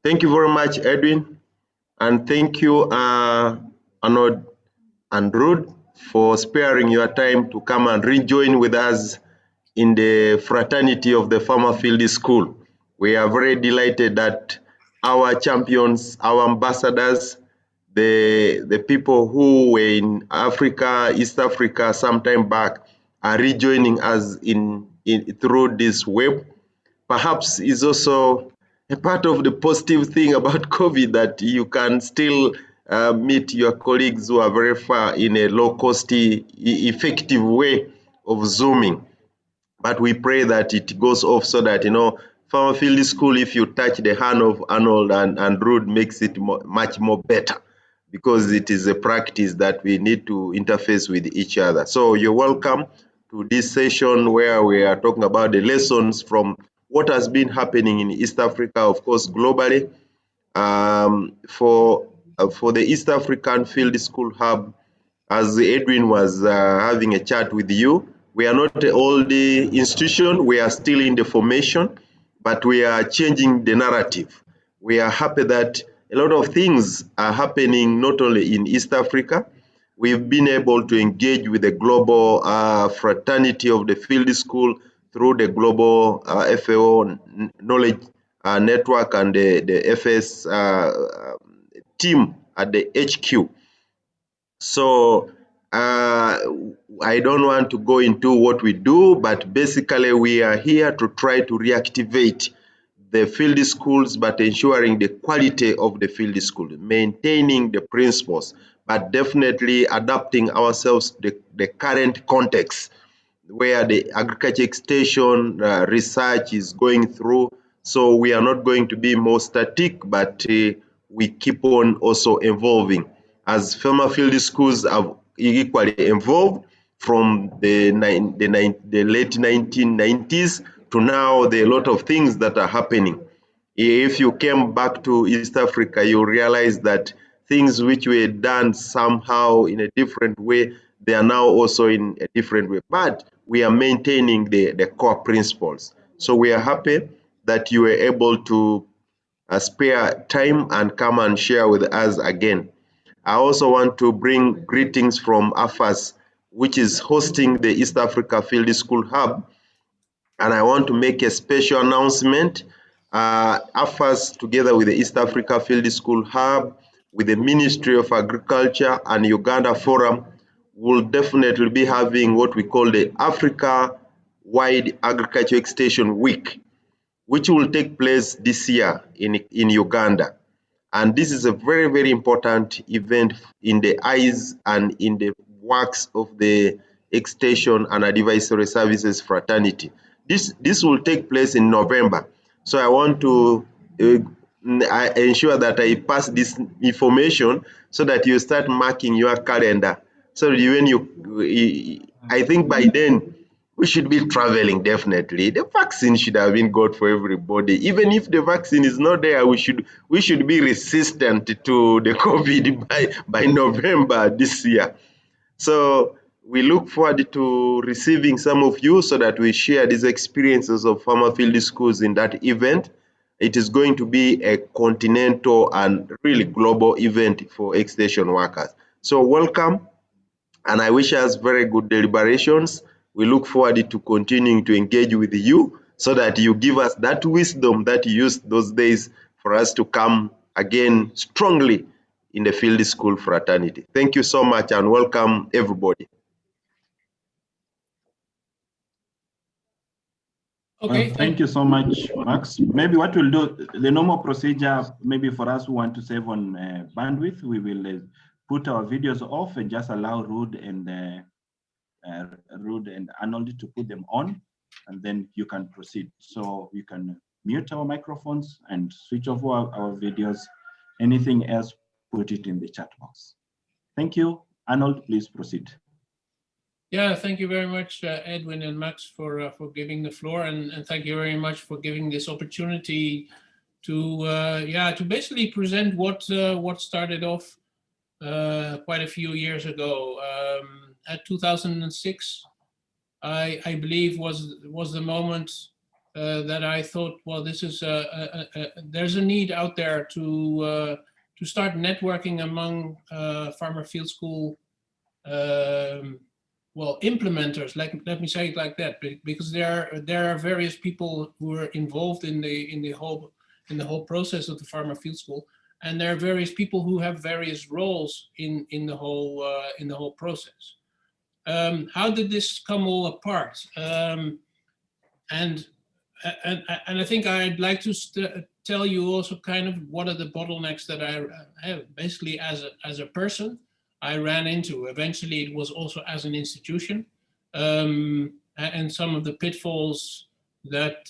Thank you very much, Edwin. And thank you, Arnoud and Ruud, for sparing your time to come and rejoin with us in the fraternity of the Farmer Field School. We are very delighted that our champions, our ambassadors, the people who were in Africa, East Africa some time back are rejoining us through this web. Perhaps is also a part of the positive thing about COVID that you can still meet your colleagues who are very far in a low-cost, effective way of Zooming. But we pray that it goes off so that, Farmer Field School, if you touch the hand of Arnold and Ruud, makes it much more better because it is a practice that we need to interface with each other. So you're welcome to this session where we are talking about the lessons from what has been happening in East Africa, of course, globally. For the East African Field School Hub, as Edwin was having a chat with you, we are not an old institution. We are still in the formation, but we are changing the narrative. We are happy that a lot of things are happening not only in East Africa. We've been able to engage with the global fraternity of the field school through the global FAO knowledge network and the FS team at the HQ. So I don't want to go into what we do, but basically we are here to try to reactivate the field schools, but ensuring the quality of the field school, maintaining the principles, but definitely adapting ourselves to the current context where the agriculture extension research is going through. So we are not going to be more static, but we keep on also evolving. As farmer field schools have equally evolved from the late 1990s to now, there are a lot of things that are happening. If you came back to East Africa, you realize that things which were done somehow in a different way, they are now also in a different way. But we are maintaining the core principles. So we are happy that you were able to spare time and come and share with us again. I also want to bring greetings from AFAS, which is hosting the East Africa Field School Hub. And I want to make a special announcement. AFAS, together with the East Africa Field School Hub, with the Ministry of Agriculture and Uganda Forum, will definitely be having what we call the Africa-wide Agriculture Extension Week, which will take place this year in Uganda. And this is a very, very important event in the eyes and in the works of the Extension and Advisory Services Fraternity. This will take place in November. So I want to ensure that I pass this information so that you start marking your calendar. So I think by then, we should be traveling definitely. The vaccine should have been got for everybody. Even if the vaccine is not there, we should be resistant to the COVID by November this year. So we look forward to receiving some of you so that we share these experiences of farmer field schools in that event. It is going to be a continental and really global event for extension workers. So welcome, and I wish us very good deliberations. We look forward to continuing to engage with you so that you give us that wisdom that you used those days for us to come again strongly in the field school fraternity. Thank you so much and welcome everybody. Okay. Well, thank you so much, Max. Maybe what we'll do, the normal procedure, maybe for us who want to save on bandwidth, we will put our videos off and just allow Ruud and Arnold to put them on, and then you can proceed. So you can mute our microphones and switch off our videos. Anything else, put it in the chat box. Thank you. Arnold, please proceed. Yeah, thank you very much, Edwin and Max, for giving the floor, and thank you very much for giving this opportunity to basically present what started off quite a few years ago. At 2006, I believe was the moment that I thought, well, this is there's a need out there to start networking among farmer field school well, implementers. Let me say it like that, because there are various people who are involved in the whole process of the farmer field school, and there are various people who have various roles in the whole process. How did this come all apart? And I think I'd like to tell you also kind of what are the bottlenecks that I have. Basically, as a person, I ran into. Eventually, it was also as an institution, and some of the pitfalls that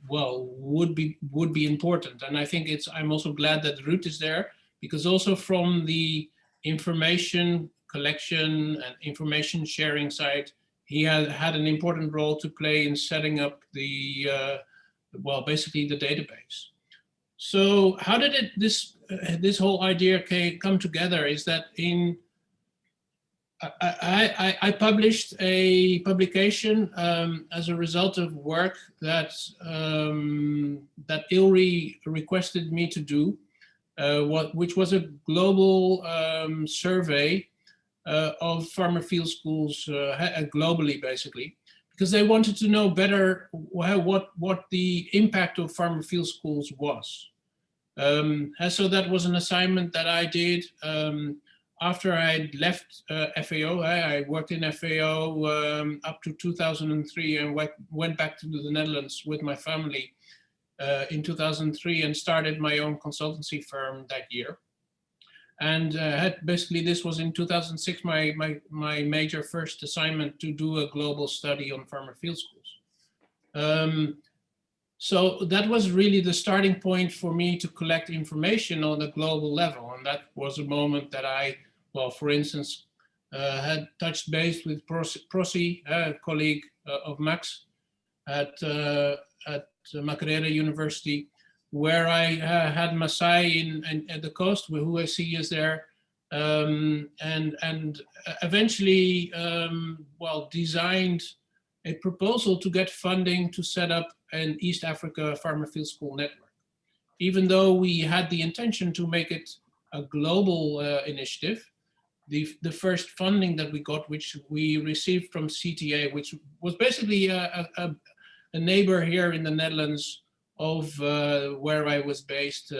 well would be important. And I think I'm also glad that Ruud is there, because also from the information collection and information sharing side, he had an important role to play in setting up the well, basically the database. So how did this whole idea come together? Is that I published a publication as a result of work that that ILRI requested me to do, which was a global survey of farmer field schools globally, basically, because they wanted to know better what the impact of farmer field schools was. And so that was an assignment that I did after I left FAO. I worked in FAO up to 2003 and went back to the Netherlands with my family in 2003 and started my own consultancy firm that year. And basically this was in 2006, my major first assignment to do a global study on farmer field schools. So that was really the starting point for me to collect information on a global level. And that was a moment that I, well, for instance, had touched base with Prosi, a colleague of Max at Makerere University, where I had Masai at the coast, who I see is there, and eventually, well, designed a proposal to get funding to set up an East Africa farmer field school network. Even though we had the intention to make it a global initiative, the first funding that we got, which we received from CTA, which was basically a neighbor here in the Netherlands of where I was based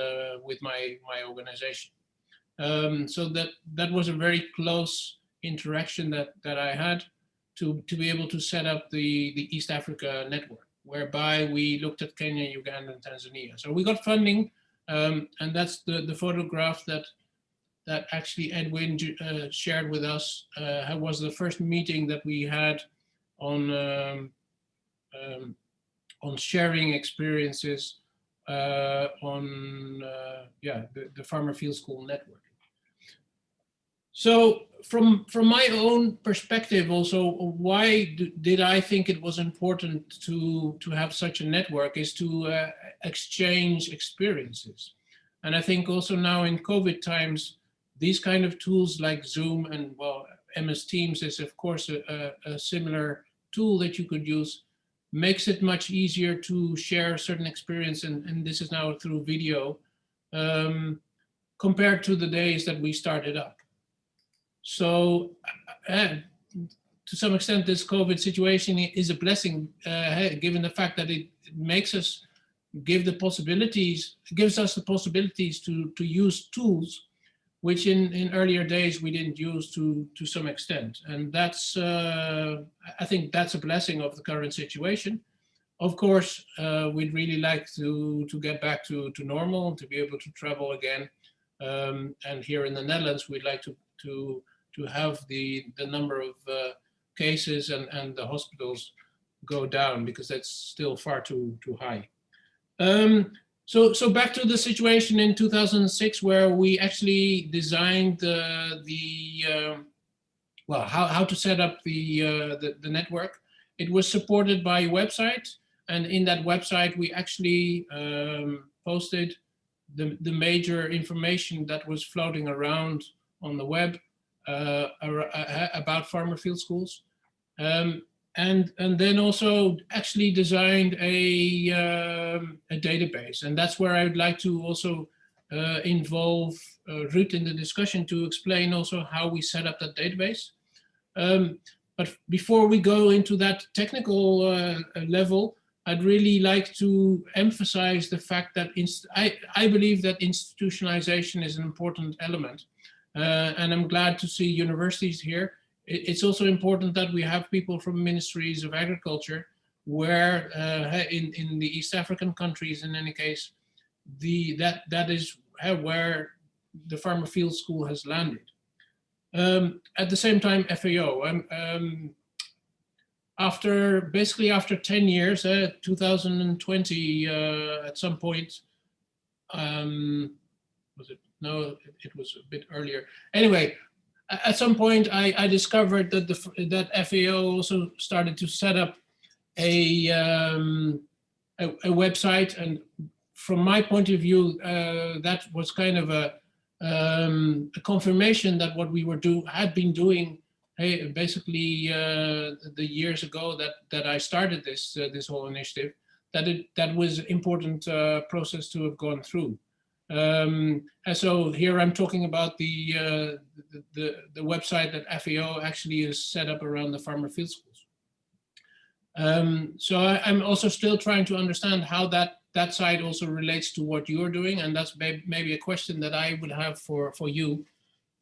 with my organization. So that was a very close interaction that I had to be able to set up the East Africa network, whereby we looked at Kenya, Uganda, and Tanzania. So we got funding, and that's the photograph that actually Edwin shared with us. Was the first meeting that we had on sharing experiences on the farmer field school network. So from my own perspective also, why did I think it was important to have such a network is to exchange experiences. And I think also now in COVID times, these kind of tools like Zoom and, well, MS Teams is of course a similar tool that you could use, makes it much easier to share certain experience, and this is now through video, compared to the days that we started up. So to some extent, this COVID situation is a blessing, given the fact that it makes us gives us the possibilities to use tools which in earlier days we didn't use to some extent. And that's, I think that's a blessing of the current situation. Of course, we'd really like to get back to normal, to be able to travel again. And here in the Netherlands, we'd like to have the number of cases and the hospitals go down, because that's still far too high. So back to the situation in 2006, where we actually designed well, how to set up the network. It was supported by a website, and in that website we actually posted the major information that was floating around on the web about farmer field schools. and then also actually designed a database. And that's where I would like to also involve Ruud in the discussion to explain also how we set up that database. But before we go into that technical level, I'd really like to emphasize the fact that I believe that institutionalization is an important element. And I'm glad to see universities here. It's also important that we have people from ministries of agriculture, where in the East African countries, in any case, that is where the Farmer Field School has landed. At the same time, FAO. After 10 years, 2020, at some point, was it? No, it was a bit earlier. Anyway, at some point, I discovered that that FAO also started to set up a website, and from my point of view, that was kind of a confirmation that what we had been doing, basically the years ago that I started this whole initiative, that was an important process to have gone through. And so here I'm talking about the website that FAO actually is set up around the farmer field schools. So I'm also still trying to understand how that side also relates to what you're doing, and that's maybe a question that I would have for you.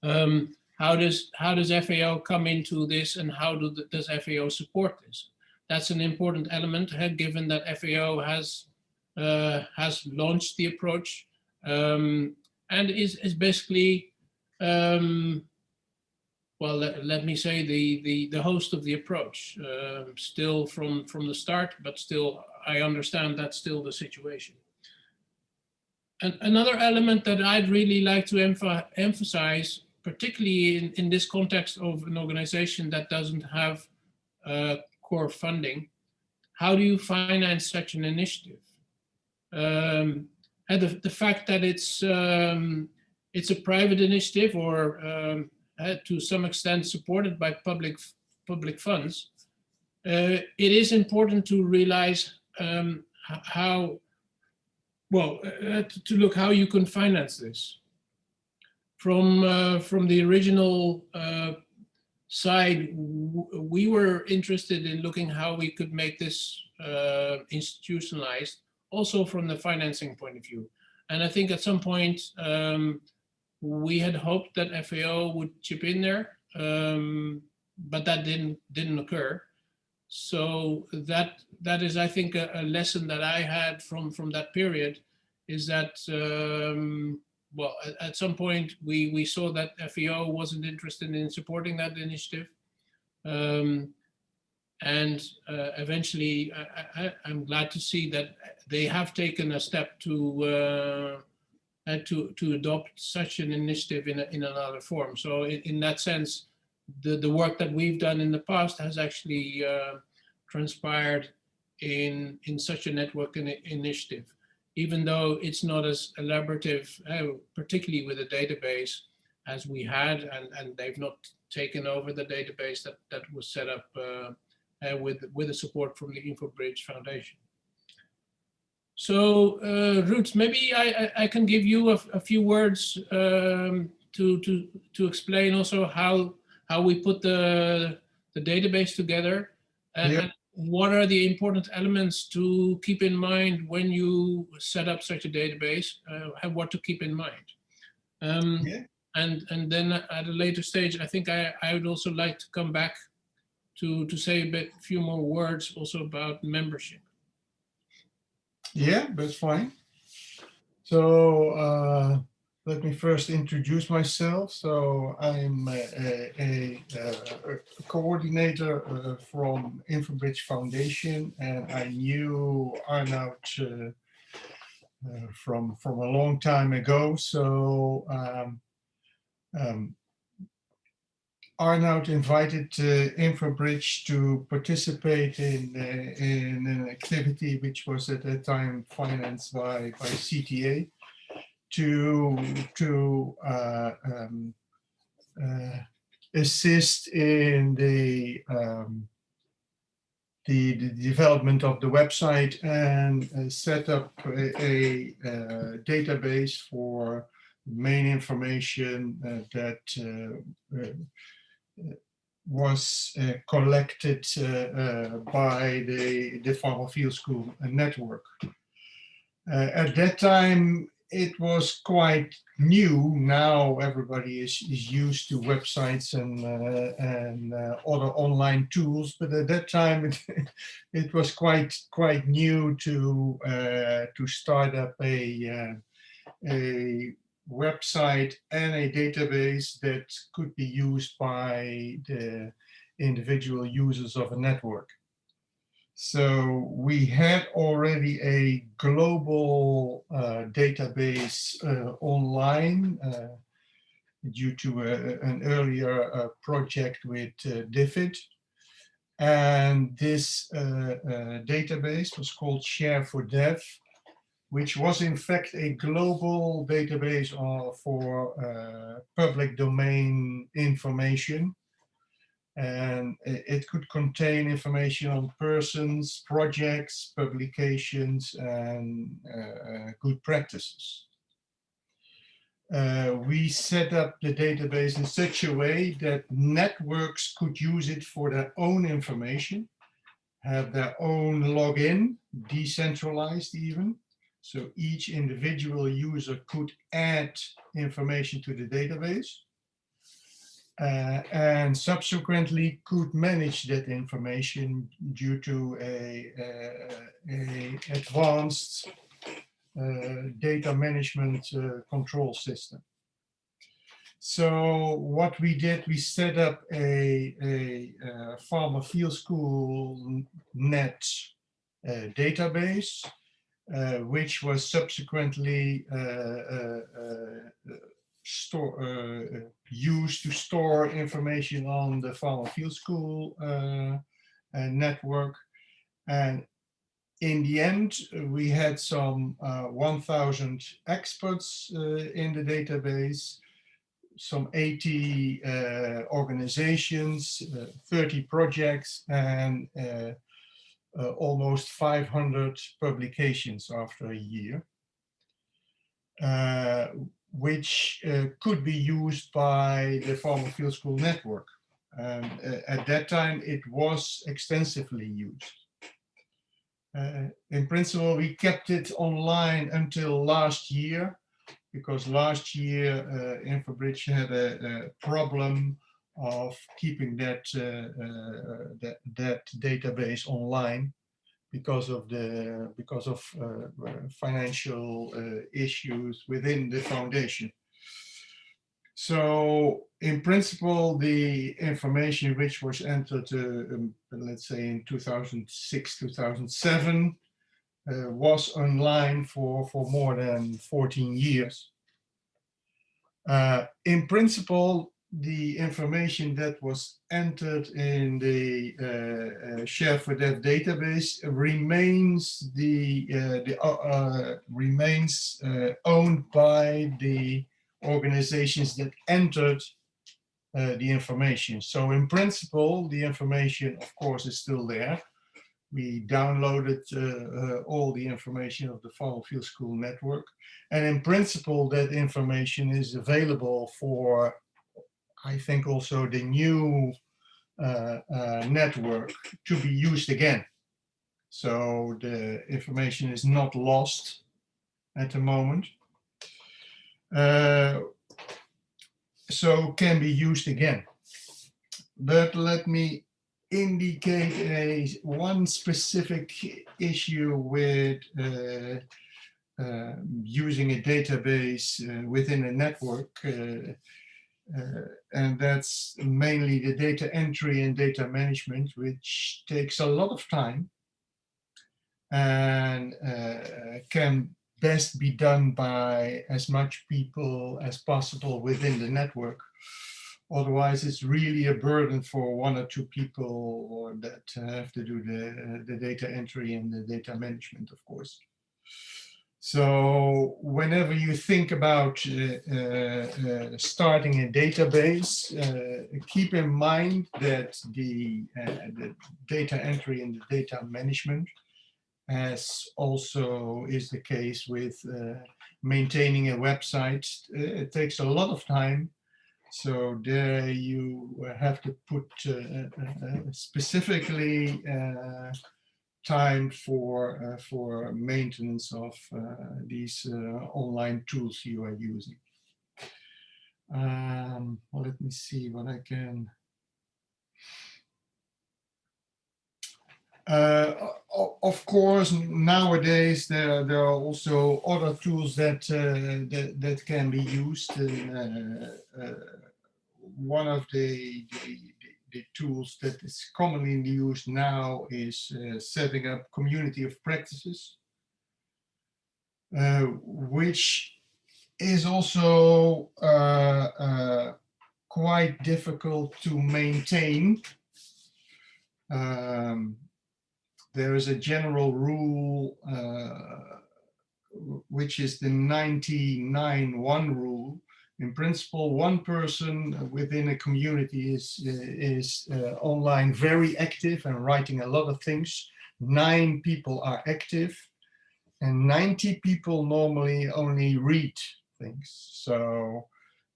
How does FAO come into this, and how does FAO support this? That's an important element, given that FAO has launched the approach, and is basically, well, let me say the host of the approach, still from the start, but still I understand that's still the situation. And another element that I'd really like to emphasize, particularly in this context of an organization that doesn't have core funding, how do you finance such an initiative? And the fact that it's a private initiative, or to some extent supported by public funds, it is important to realize how, well, to look how you can finance this. From the original side, we were interested in looking how we could make this institutionalized, also from the financing point of view. And I think at some point, we had hoped that FAO would chip in there, but that didn't occur. So that is, I think, a lesson that I had from that period, is that, well, at some point we saw that FAO wasn't interested in supporting that initiative. And eventually, I'm glad to see that they have taken a step to adopt such an initiative in another form. So in that sense, the work that we've done in the past has actually transpired in such a network initiative, even though it's not as elaborative, particularly with a database as we had, and they've not taken over the database that was set up with the support from the InfoBridge Foundation. So Ruud, maybe I can give you a few words to explain also how we put the database together, and what are the important elements to keep in mind when you set up such a database, and what to keep in mind. And then at a later stage, I think I would also like to come back to say a few more words also about membership. Yeah, that's fine. So let me first introduce myself. So I'm a coordinator from InfoBridge Foundation, and I knew Arnoud from a long time ago. So Arnoud invited InfoBridge to participate in an activity which was at that time financed by CTA to assist in the the development of the website and set up a database for main information that was collected by the Farmer Field School network. At that time, it was quite new. Now everybody is used to websites and other online tools, but at that time it was quite new to start up a website and a database that could be used by the individual users of a network. So we had already a global database online due to an earlier project with DFID. And this database was called Share4Dev, which was in fact a global database for public domain information. And it could contain information on persons, projects, publications, and good practices. We set up the database in such a way that networks could use it for their own information, have their own login, decentralized even. So each individual user could add information to the database. And subsequently could manage that information due to a advanced data management control system. So what we did, we set up a Farmer Field School net database, which was subsequently used to store information on the Farmer Field School network. And in the end, we had some 1,000 experts in the database, some 80 organizations, 30 projects, and almost 500 publications after a year. Which could be used by the Farmer Field School network. At that time, it was extensively used. In principle, we kept it online until last year, because last year InfoBridge had a problem of keeping that database online because of financial issues within the foundation. So in principle, the information which was entered, let's say in 2006, 2007, was online for more than 14 years. In principle, the information that was entered in the Share4Dev database remains owned by the organizations that entered the information. So in principle, the information, of course, is still there. We downloaded all the information of the Farmer Field School network. And in principle, that information is available for, I think, also the new network to be used again. So the information is not lost at the moment. So can be used again. But let me indicate one specific issue with using a database within a network. And that's mainly the data entry and data management, which takes a lot of time and can best be done by as much people as possible within the network. Otherwise, it's really a burden for one or two people that have to do the data entry and the data management, of course. So whenever you think about starting a database, keep in mind that the data entry and the data management, as also is the case with maintaining a website, it takes a lot of time. So there you have to put specifically time for maintenance of these online tools you are using. Well, let me see what I can. Of course, nowadays there are also other tools that that can be used. One of the tools that is commonly used now is setting up community of practices, which is also quite difficult to maintain. There is a general rule, which is the 99-1 rule. In principle, one person within a community is online very active and writing a lot of things. 9 people are active, and 90 people normally only read things. So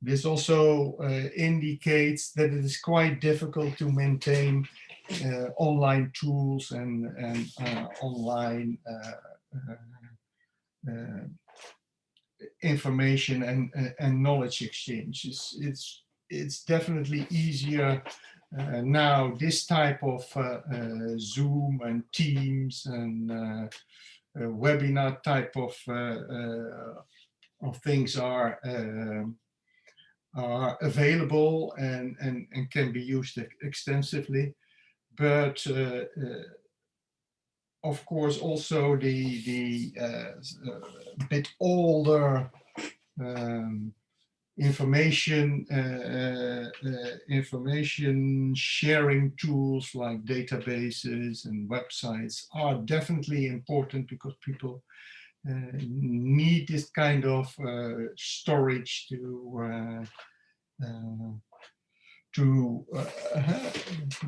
this also indicates that it is quite difficult to maintain online tools and online information and knowledge exchange. It's definitely easier now. This type of Zoom and Teams and webinar type of things are available and can be used extensively. But of course, also the bit older information sharing tools like databases and websites are definitely important, because people need this kind of storage to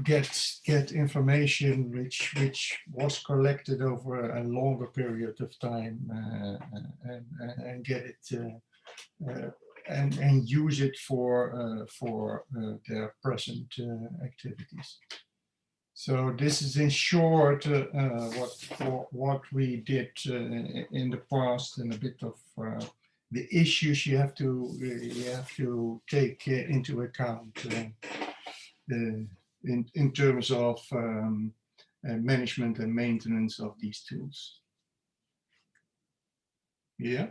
get information which was collected over a longer period of time, and get it and use it for their present activities. So this is in short what we did in the past, and a bit of the issues you have to take into account in terms of management and maintenance of these tools. Yeah.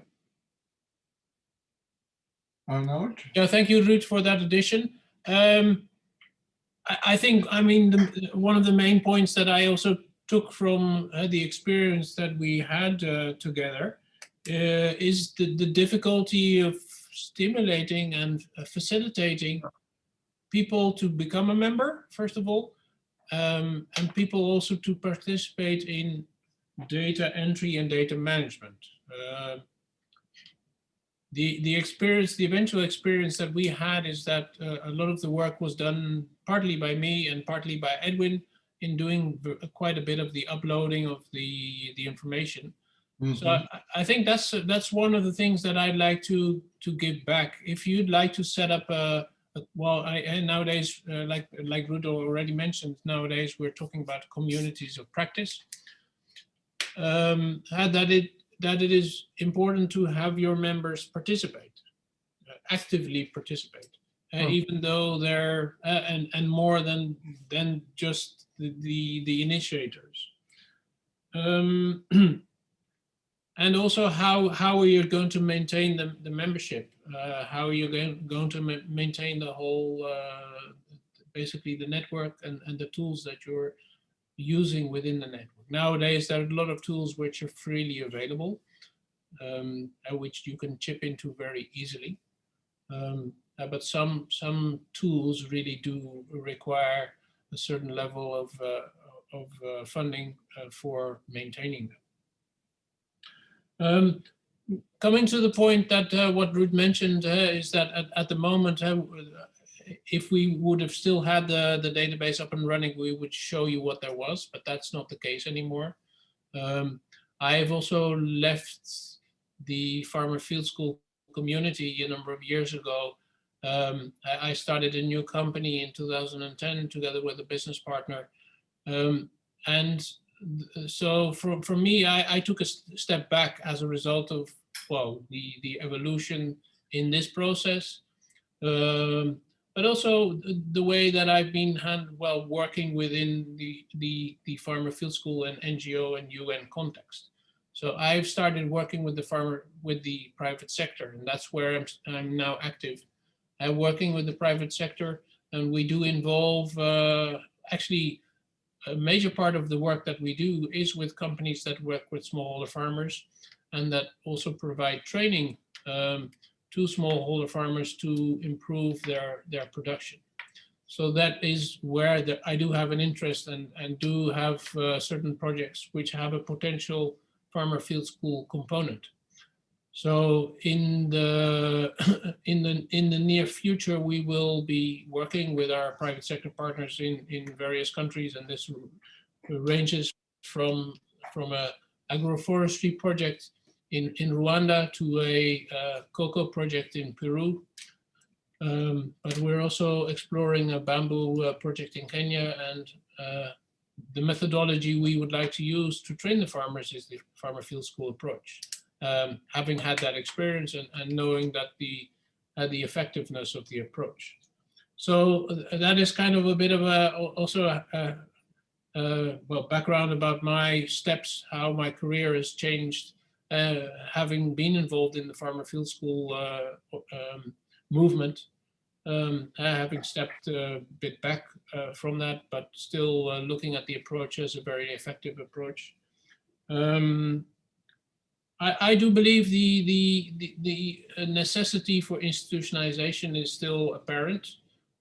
Arnoud? Yeah, thank you, Ruud, for that addition. I think, I mean, one of the main points that I also took from the experience that we had together is the difficulty of stimulating and facilitating people to become a member, first of all, and people also to participate in data entry and data management. The experience, the eventual experience that we had is that a lot of the work was done partly by me and partly by Edwin in doing quite a bit of the uploading of the information. Mm-hmm. So I think that's one of the things that I'd like to give back. If you'd like to set up and nowadays, like Ruud already mentioned, nowadays we're talking about communities of practice. That it is important to have your members participate, actively participate, even though they're and more than just the initiators. And also how are you going to maintain the membership? How are you going to maintain the whole, basically the network and the tools that you're using within the network. Nowadays, there are a lot of tools which are freely available, and which you can chip into very easily. But some tools really do require a certain level of funding for maintaining them. Coming to the point that what Ruud mentioned is that at the moment, if we would have still had the database up and running, we would show you what there was, but that's not the case anymore. I have also left the Farmer Field School community a number of years ago. I started a new company in 2010 together with a business partner. And so for me, I took a step back as a result of, well, the evolution in this process, but also the way that I've been working within the Farmer Field School and NGO and UN context. So I've started working with the private sector, and that's where I'm now active. I'm working with the private sector, and we do involve actually. A major part of the work that we do is with companies that work with smallholder farmers and that also provide training to smallholder farmers to improve their production. So that is where I do have an interest and do have certain projects which have a potential Farmer Field School component. So in the near future, we will be working with our private sector partners in various countries, and this ranges from a agroforestry project in Rwanda to a cocoa project in Peru. But we're also exploring a bamboo project in Kenya, and the methodology we would like to use to train the farmers is the Farmer Field School approach. Having had that experience and knowing that the effectiveness of the approach. So that is kind of a bit of well, background about my steps, how my career has changed, having been involved in the Farmer Field School movement, having stepped a bit back from that, but still looking at the approach as a very effective approach. I do believe the necessity for institutionalization is still apparent.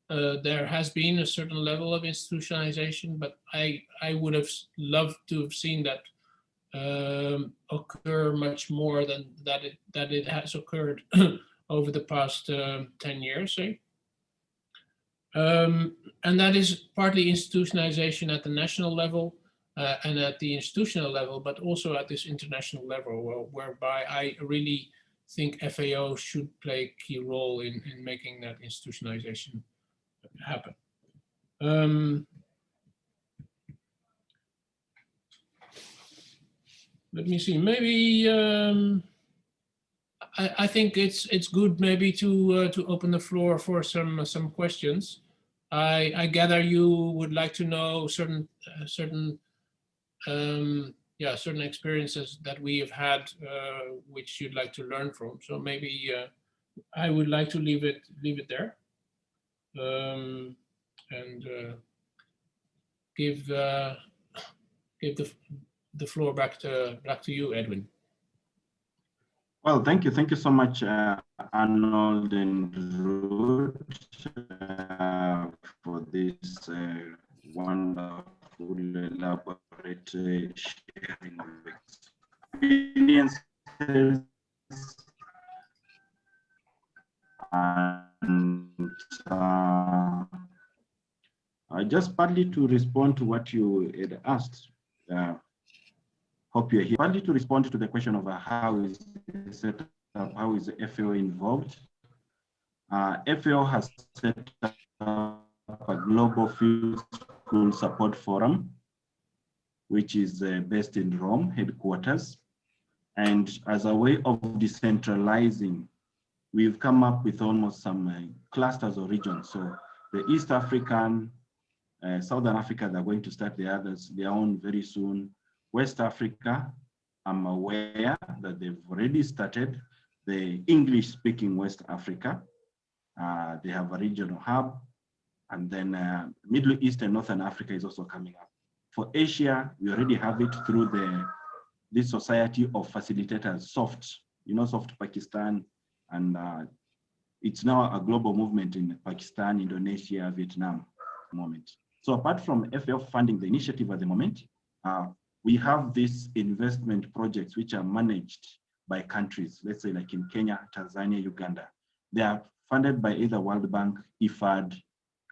There has been a certain level of institutionalization, but I would have loved to have seen that occur much more than that it has occurred over the past 10 years, say. And that is partly institutionalization at the national level, and at the institutional level, but also at this international level, whereby I really think FAO should play a key role in making that institutionalization happen. Let me see, maybe, I think it's good maybe to open the floor for some questions. I gather you would like to know certain experiences that we have had, which you'd like to learn from. So maybe I would like to leave it there, and give the floor back to you, Edwin. Well, thank you so much, Arnold and Ruud, for this wonderful elaborate sharing of experiences. And just partly to respond to what you had asked, hope you're here. Partly to respond to the question of how is it set up, how is the FAO involved? FAO has set up a global field school support forum, which is based in Rome headquarters. And as a way of decentralizing, we've come up with almost some clusters or regions. So the East African, Southern Africa, they're going to start their own very soon. West Africa, I'm aware that they've already started the English-speaking West Africa. They have a regional hub, and then Middle East and Northern Africa is also coming up. For Asia, we already have it through this Society of Facilitators, SOFT, SOFT Pakistan, and it's now a global movement in Pakistan, Indonesia, Vietnam at the moment. So apart from FAO funding the initiative at the moment, we have these investment projects which are managed by countries. Let's say like in Kenya, Tanzania, Uganda. They are funded by either World Bank, IFAD, it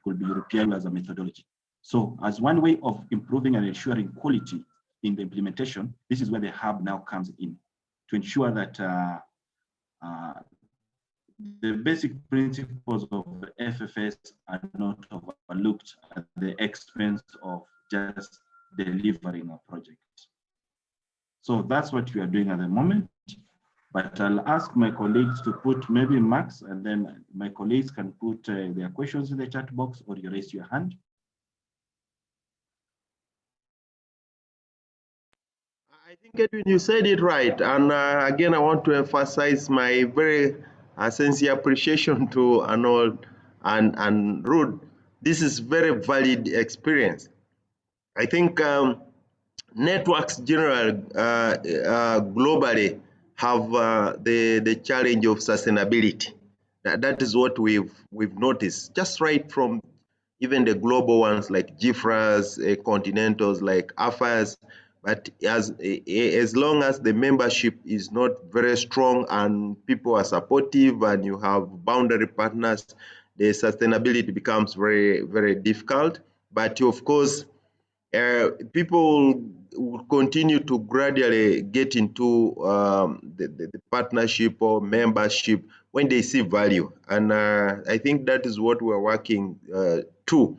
could be European as a methodology. So as one way of improving and ensuring quality in the implementation, this is where the hub now comes in to ensure that the basic principles of the FFS are not overlooked at the expense of just delivering a project. So that's what we are doing at the moment. But I'll ask my colleagues to put maybe Max, and then my colleagues can put their questions in the chat box, or you raise your hand. I think, Edwin, you said it right. And again, I want to emphasize my very sincere appreciation to Arnold and Ruud. This is very valid experience. I think networks generally globally have the challenge of sustainability. That is what we've noticed, just right from even the global ones like GIFRAs, continentals like AFAS. But as long as the membership is not very strong and people are supportive and you have boundary partners, the sustainability becomes very, very difficult. But of course, people will continue to gradually get into the partnership or membership when they see value. And I think that is what we're working to.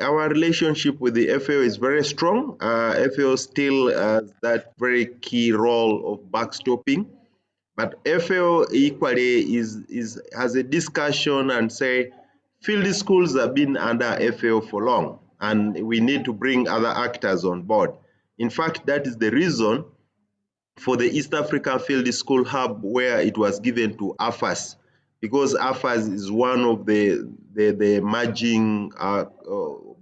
Our relationship with the FAO is very strong. FAO still has that very key role of backstopping. But FAO equally has a discussion and say, field schools have been under FAO for long, and we need to bring other actors on board. In fact, that is the reason for the East African Field School Hub, where it was given to AFAS, because AFAS is one of the emerging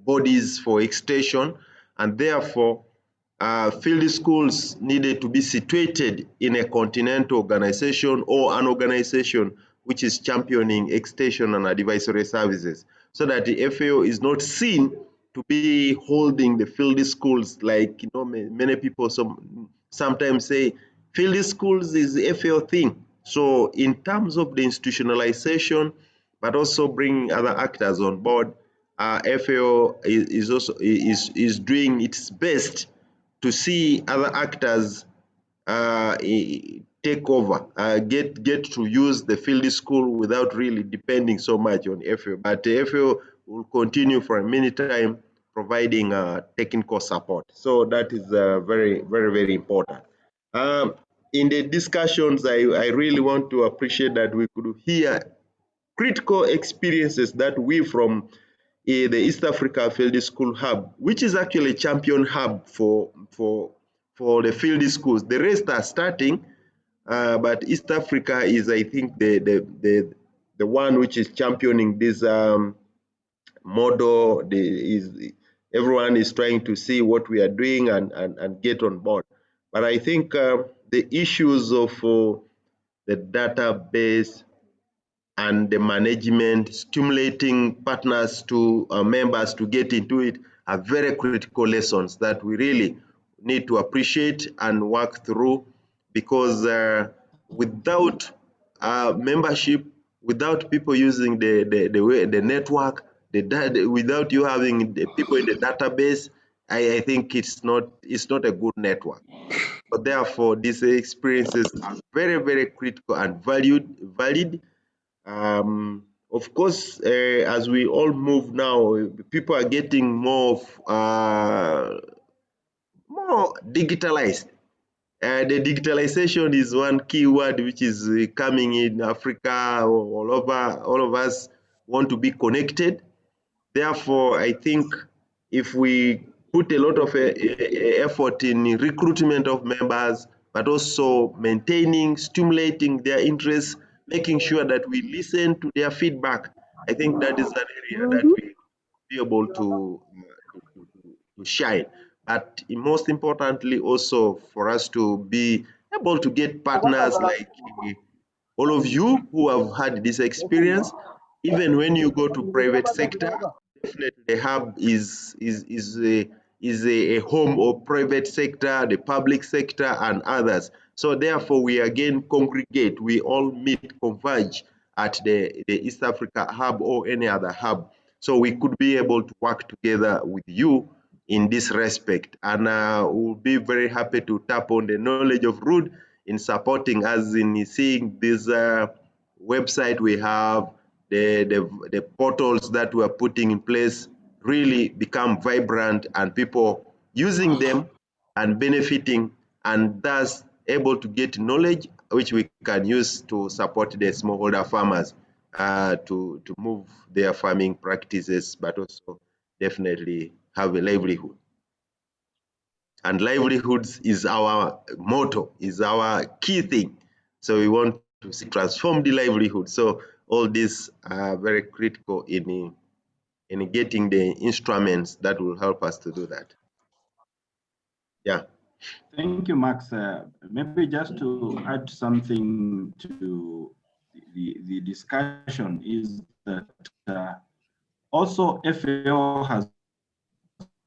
bodies for extension, and therefore field schools needed to be situated in a continental organization or an organization which is championing extension and advisory services, so that the FAO is not seen to be holding the field schools like, you know, many people sometimes say field schools is the FAO thing. So in terms of the institutionalization, but also bringing other actors on board, FAO is doing its best to see other actors take over, get to use the field school without really depending so much on FAO. But FAO will continue for a many time providing technical support. So that is very, very, very important. In the discussions, I really want to appreciate that we could hear critical experiences that we from the East Africa Field School Hub, which is actually a champion hub for the field schools. The rest are starting, but East Africa is, I think, the one which is championing this model. Everyone is trying to see what we are doing and get on board. But I think the issues of the database and the management, stimulating partners to members to get into it are very critical lessons that we really need to appreciate and work through, because without membership, without people using the network, without you having the people in the database, I think it's not a good network. But therefore, these experiences are very, very critical and valid. Of course, as we all move now, people are getting more digitalized. The digitalization is one key word which is coming in Africa all over. All of us want to be connected. Therefore, I think if we put a lot of effort in recruitment of members, but also maintaining, stimulating their interests, making sure that we listen to their feedback, I think that is an area that we will be able to shine. But most importantly, also for us to be able to get partners like all of you who have had this experience. Even when you go to private sector, definitely the hub is is a home of private sector, the public sector, and others. So therefore, we again congregate, we all meet, converge at the East Africa hub or any other hub. So we could be able to work together with you in this respect. And we'll be very happy to tap on the knowledge of Ruud in supporting us in seeing this website we have, the portals that we are putting in place really become vibrant and people using them and benefiting and thus able to get knowledge which we can use to support the smallholder farmers to move their farming practices, but also definitely have a livelihood. And livelihoods is our motto, is our key thing. So we want to see transform the livelihood. So all these are very critical in getting the instruments that will help us to do that. Yeah. Thank you, Max. Maybe just to add something to the discussion is that also FAO has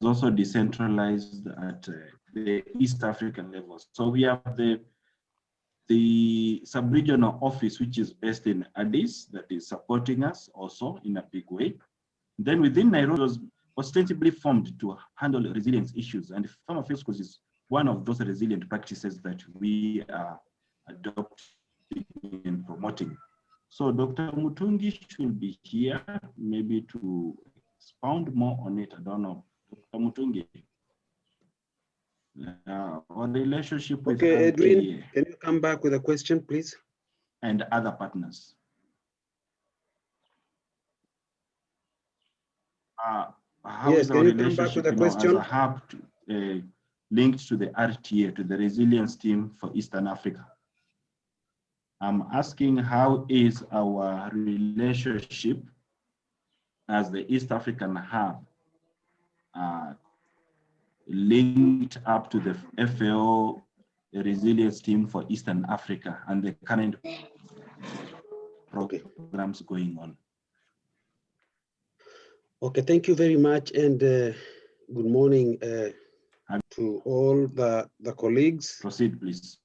also decentralized at the East African level. So we have the sub-regional office, which is based in Addis, that is supporting us also in a big way. Then within Nairobi was ostensibly formed to handle resilience issues, and Farmer Field Schools is one of those resilient practices that we are adopting and promoting. So Dr. Mutungi should be here maybe to expound more on it. I don't know. Dr. Mutungi. Our relationship with Edwin, can you come back with a question, please? And other partners. How Yes, is can our you come back relationship with a question? as a hub linked to the RTA, to the resilience team for Eastern Africa? I'm asking, how is our relationship as the East African hub linked up to the FAO, the resilience team for Eastern Africa, and the current programs going on? Okay, thank you very much, and good morning to all the colleagues. Proceed, please.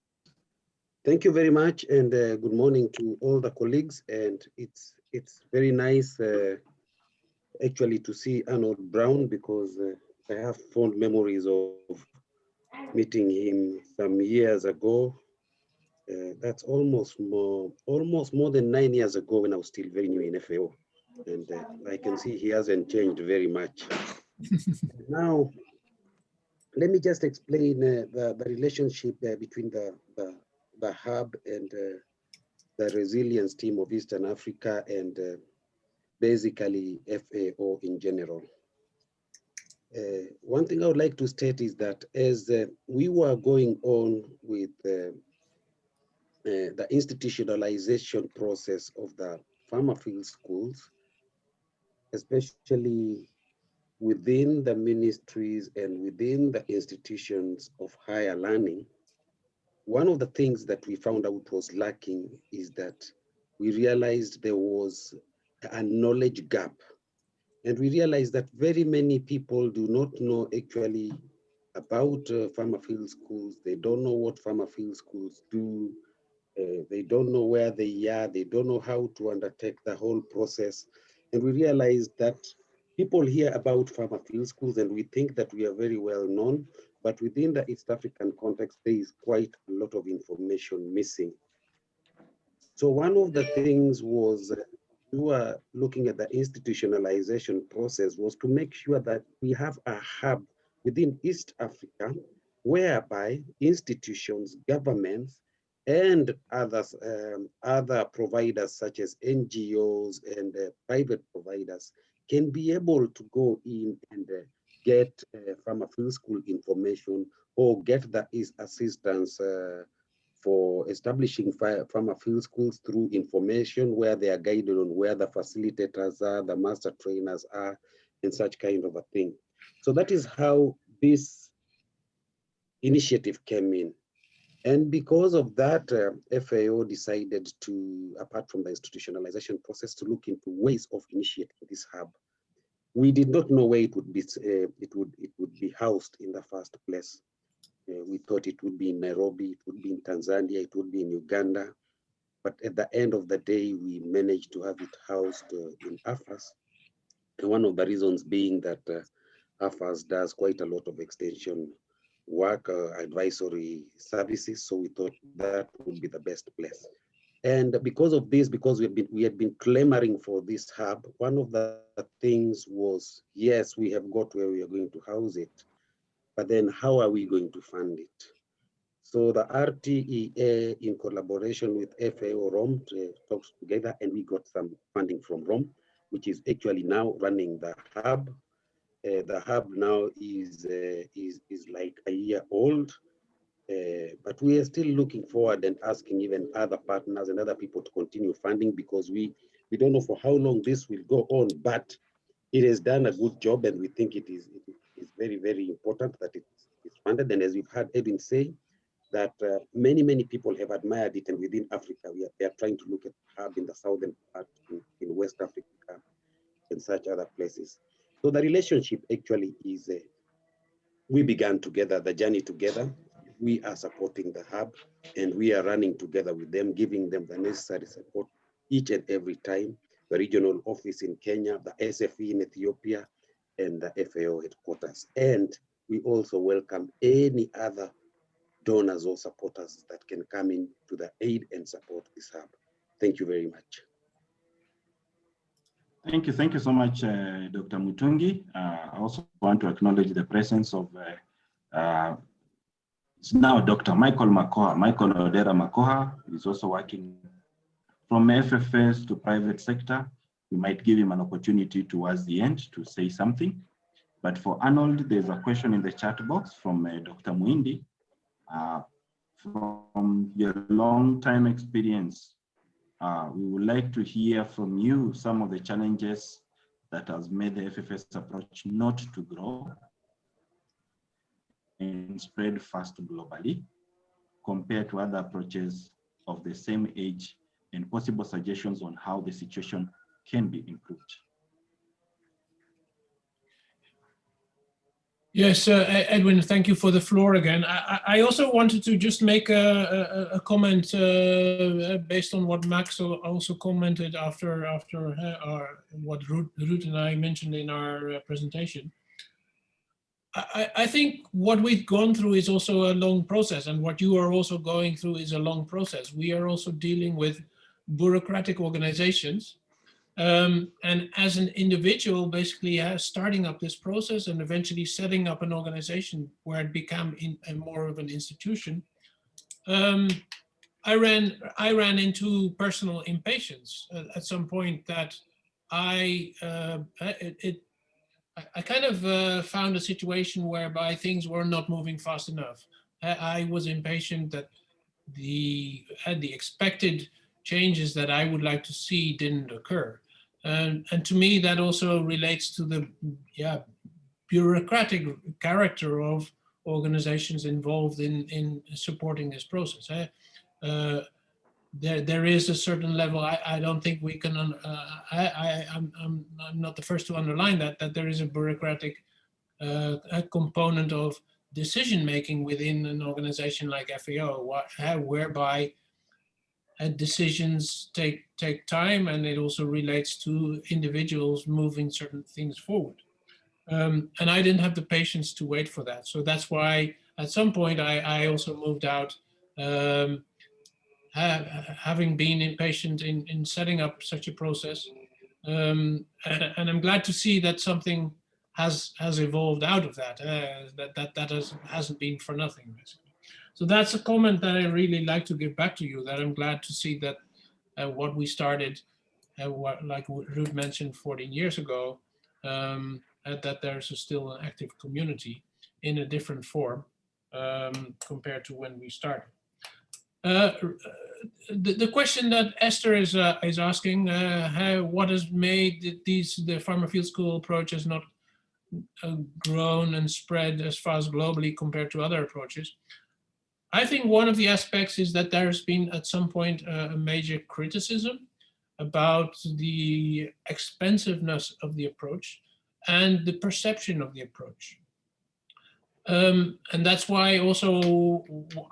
Thank you very much, and good morning to all the colleagues. And it's very nice actually to see Arnoud Braun, because I have fond memories of meeting him some years ago. That's almost more than 9 years ago, when I was still very new in FAO. And I can see he hasn't changed very much. Now, let me just explain the relationship between the hub and the resilience team of Eastern Africa, and basically FAO in general. One thing I would like to state is that as we were going on with the institutionalization process of the farmer field schools, especially within the ministries and within the institutions of higher learning, one of the things that we found out was lacking is that we realized there was a knowledge gap. And we realized that very many people do not know actually about farmer field schools. They don't know what farmer field schools do. They don't know where they are. They don't know how to undertake the whole process. And we realized that people hear about farmer field schools and we think that we are very well known, but within the East African context, there is quite a lot of information missing. So one of the things was, we were looking at the institutionalization process, was to make sure that we have a hub within East Africa, whereby institutions, governments, and others, other providers such as NGOs and private providers can be able to go in and get farmer field school information, or get the assistance for establishing farmer field schools through information, where they are guided on where the facilitators are, the master trainers are, and such kind of a thing. So that is how this initiative came in. And because of that, FAO decided to, apart from the institutionalization process, to look into ways of initiating this hub. We did not know where it would be housed in the first place. We thought it would be in Nairobi, it would be in Tanzania, it would be in Uganda. But at the end of the day, we managed to have it housed in AFAS. And one of the reasons being that AFAS does quite a lot of extension work, advisory services. So we thought that would be the best place. And because of this, because we had been clamoring for this hub, one of the things was, yes, we have got where we are going to house it, but then how are we going to fund it? So the RTEA, in collaboration with FAO Rome, talks together, and we got some funding from Rome, which is actually now running the hub. The hub now is like a year old, but we are still looking forward and asking even other partners and other people to continue funding, because we don't know for how long this will go on, but it has done a good job, and we think it is very, very important that it is funded. And as we've heard Edwin say, that many people have admired it, and within Africa, they are trying to look at hub in the southern part, in West Africa, and such other places. So the relationship actually is, we began together, the journey together. We are supporting the hub, and we are running together with them, giving them the necessary support each and every time. The regional office in Kenya, the SFE in Ethiopia, and the FAO headquarters. And we also welcome any other donors or supporters that can come in to the aid and support this hub. Thank you very much. Thank you so much, Dr. Mutungi. I also want to acknowledge the presence of it's now Dr. Michael Makoha. Michael Odera Makoha is also working from FFS to private sector. We might give him an opportunity towards the end to say something. But for Arnold, there's a question in the chat box from Dr. Muindi. From your long-time experience, we would like to hear from you some of the challenges that has made the FFS approach not to grow and spread fast globally compared to other approaches of the same age, and possible suggestions on how the situation can be improved. Yes, Edwin, thank you for the floor again. I also wanted to just make a comment based on what Max also commented after what Ruud and I mentioned in our presentation. I think what we've gone through is also a long process, and what you are also going through is a long process. We are also dealing with bureaucratic organizations. And as an individual, basically starting up this process and eventually setting up an organization where it became more of an institution, I ran into personal impatience at some point that I kind of found a situation whereby things were not moving fast enough. I was impatient that the expected changes that I would like to see didn't occur. And to me, that also relates to the bureaucratic character of organizations involved in supporting this process. There is a certain level, I don't think we can, I'm not the first to underline that there is a bureaucratic component of decision-making within an organization like FAO, whereby decisions take time, and it also relates to individuals moving certain things forward. And I didn't have the patience to wait for that. So that's why at some point I also moved out, having been impatient in setting up such a process. And I'm glad to see that something has evolved out of that, that hasn't been for nothing, basically. So that's a comment that I really like to give back to you, that I'm glad to see that what we started, like Ruud mentioned 14 years ago, that there's still an active community in a different form compared to when we started. The question that Esther is asking, what has made the Farmer Field School approach has not grown and spread as fast globally compared to other approaches? I think one of the aspects is that there's been at some point a major criticism about the expensiveness of the approach. and the perception of the approach. And that's why also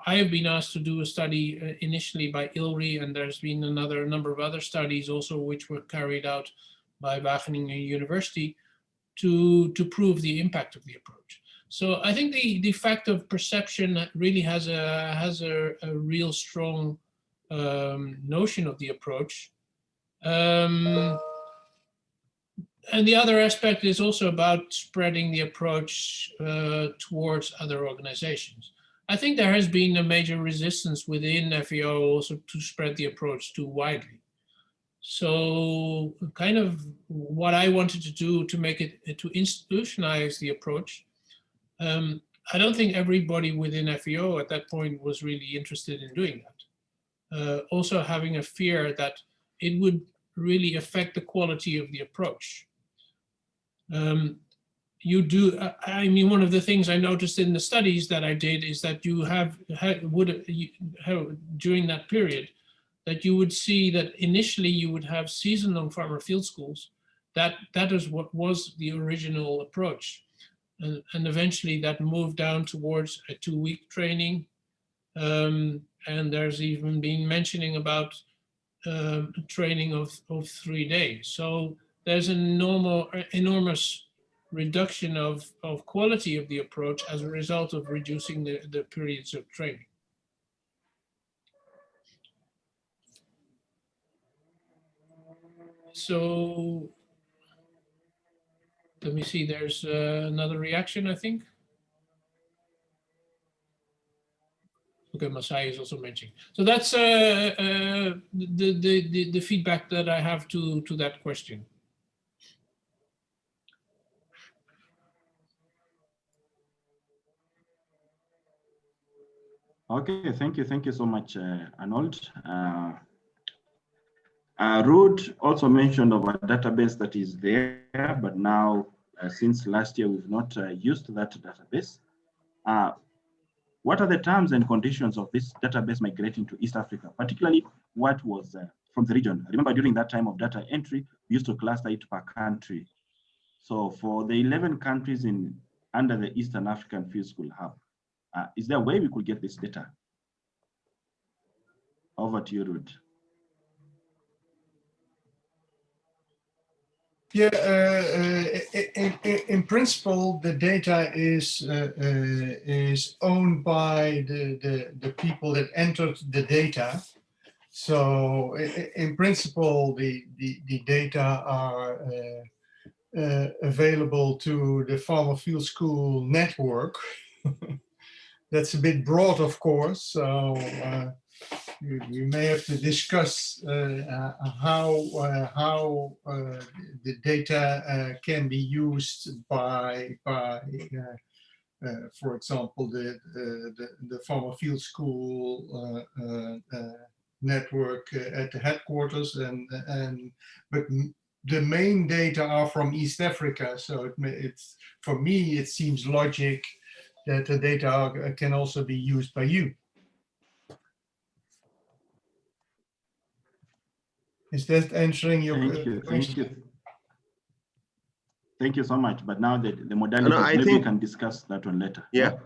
I have been asked to do a study initially by ILRI, and there's been a number of other studies also which were carried out by Wageningen University to prove the impact of the approach. So I think the fact of perception really has a real strong notion of the approach. And the other aspect is also about spreading the approach towards other organizations. I think there has been a major resistance within FAO also to spread the approach too widely. So kind of what I wanted to do to make it, to institutionalize the approach, I don't think everybody within FAO at that point was really interested in doing that. Also having a fear that it would really affect the quality of the approach. You do, I mean, one of the things I noticed in the studies that I did is that you during that period, that you would see that initially you would have seasonal farmer field schools. That is what was the original approach. And eventually that moved down towards a 2-week training. And there's even been mentioning about training of 3 days. So there's an enormous reduction of quality of the approach as a result of reducing the periods of training. So let me see, there's another reaction, I think. Okay, Masai is also mentioning. So that's the feedback that I have to that question. Okay, thank you so much, Arnold. Ruud also mentioned of a database that is there, but now since last year we've not used that database. What are the terms and conditions of this database migrating to East Africa, particularly what was from the region? Remember, during that time of data entry, we used to cluster it per country. So for the 11 countries under the Eastern African Field School Hub, is there a way we could get this data? Over to you, Ruud. Yeah, in principle, the data is owned by the people that entered the data. So in principle, the data are available to the Farmer Field School network. That's a bit broad, of course. So we may have to discuss how the data can be used by for example, the Farmer Field School network at the headquarters, but the main data are from East Africa. So it's for me, it seems logic that the data can also be used by you. Is that answering your question? Thank you so much. But now the modality, maybe we can discuss that one later. Yeah,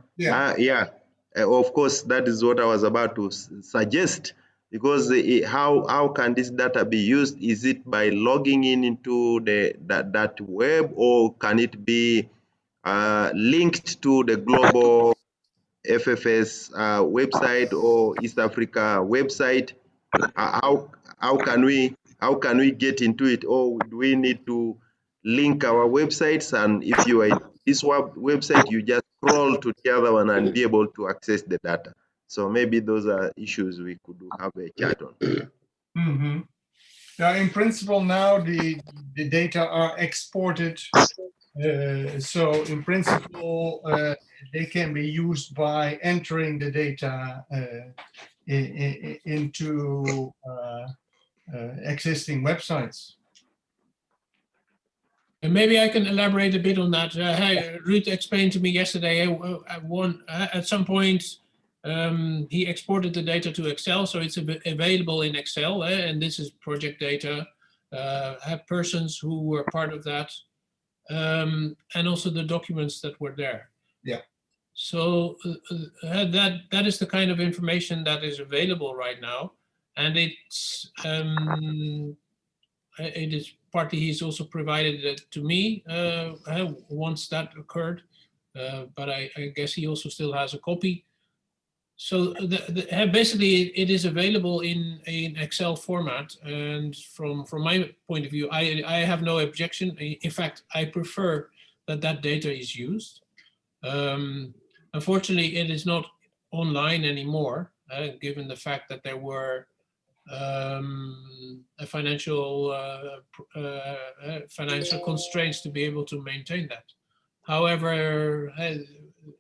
of course, that is what I was about to suggest. Because how can this data be used? Is it by logging into that web, or can it be linked to the global FFS website or East Africa website? How can we get into it, or do we need to link our websites? And if you are in this website, you just scroll to the other one and be able to access the data. So maybe those are issues we could have a chat on. Mm-hmm. Now, in principle, now the data are exported. So in principle, they can be used by entering the data into existing websites. And maybe I can elaborate a bit on that. Ruud explained to me yesterday, at some point, he exported the data to Excel, so it's available in Excel, and this is project data. Have persons who were part of that. and also the documents that were there. Yeah. So that is the kind of information that is available right now, and it is partly he's also provided it to me once that occurred, but I guess he also still has a copy. So basically it is available in Excel format, and from my point of view, I have no objection. In fact, I prefer that data is used. Unfortunately, it is not online anymore, given the fact that there were financial constraints to be able to maintain that. However,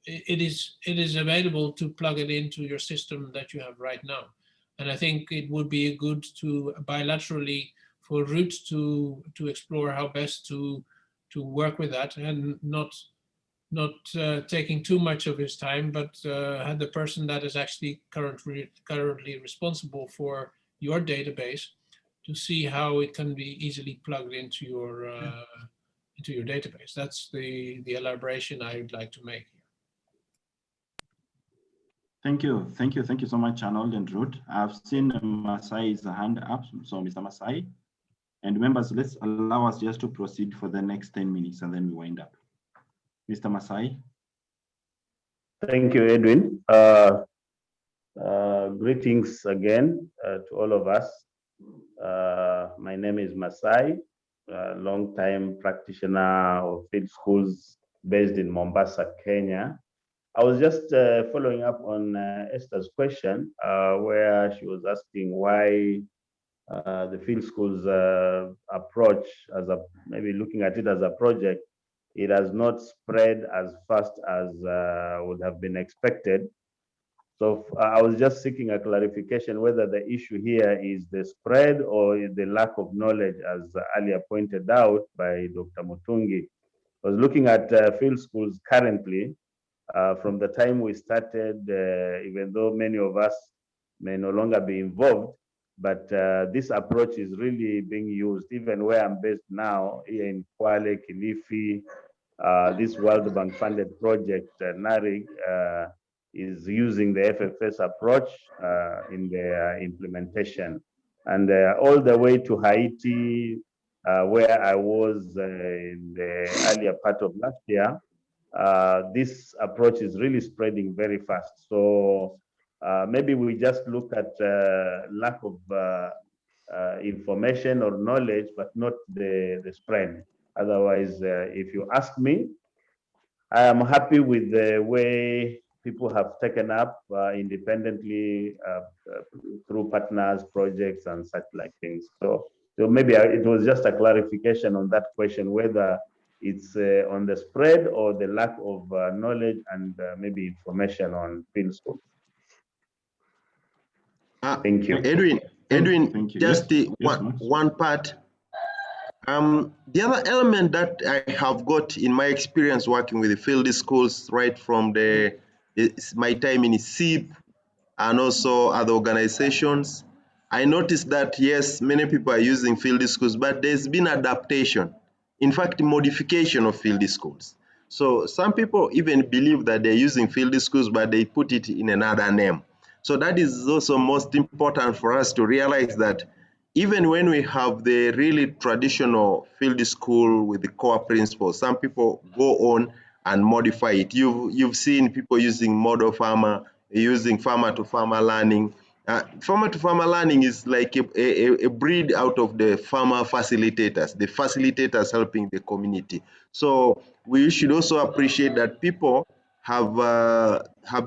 it is available to plug it into your system that you have right now. And I think it would be good to bilaterally for Ruud to explore how best to work with that, and not taking too much of his time, but had the person that is actually currently responsible for your database to see how it can be easily plugged into your database. That's the elaboration I would like to make here. Thank you so much, Arnold and Ruud. I've seen Masai's hand up, so Mr. Masai. And members, let's allow us just to proceed for the next 10 minutes and then we wind up. Mr. Masai. Thank you, Edwin. Greetings again to all of us. My name is Masai, a long-time practitioner of field schools based in Mombasa, Kenya. I was just following up on Esther's question, where she was asking why the field schools approach maybe looking at it as a project, it has not spread as fast as would have been expected. So I was just seeking a clarification whether the issue here is the spread or the lack of knowledge, as earlier pointed out by Dr. Mutungi. I was looking at field schools currently. From the time we started, even though many of us may no longer be involved, but this approach is really being used even where I'm based now, here in Kwale, Kilifi. This World Bank funded project, NARIG, is using the FFS approach in their implementation. And all the way to Haiti, where I was in the earlier part of last year, this approach is really spreading very fast. So maybe we just look at lack of information or knowledge, but not the spread. Otherwise, if you ask me, I am happy with the way people have taken up independently through partners, projects, and such like things. So maybe it was just a clarification on that question, whether it's on the spread or the lack of knowledge and maybe information on field schools. Thank you. Edwin, Thank you. just yes, one part. The other element that I have got in my experience working with the field schools, right from my time in SIP and also other organizations, I noticed that yes, many people are using field schools, but there's been adaptation, in fact, modification of field schools. So some people even believe that they're using field schools, but they put it in another name. So that is also most important for us to realize that even when we have the really traditional field school with the core principles, some people go on and modify it. You've seen people using model farmer, using farmer-to-farmer learning. Farmer-to-farmer learning is like a breed out of the farmer facilitators, the facilitators helping the community. So we should also appreciate that people have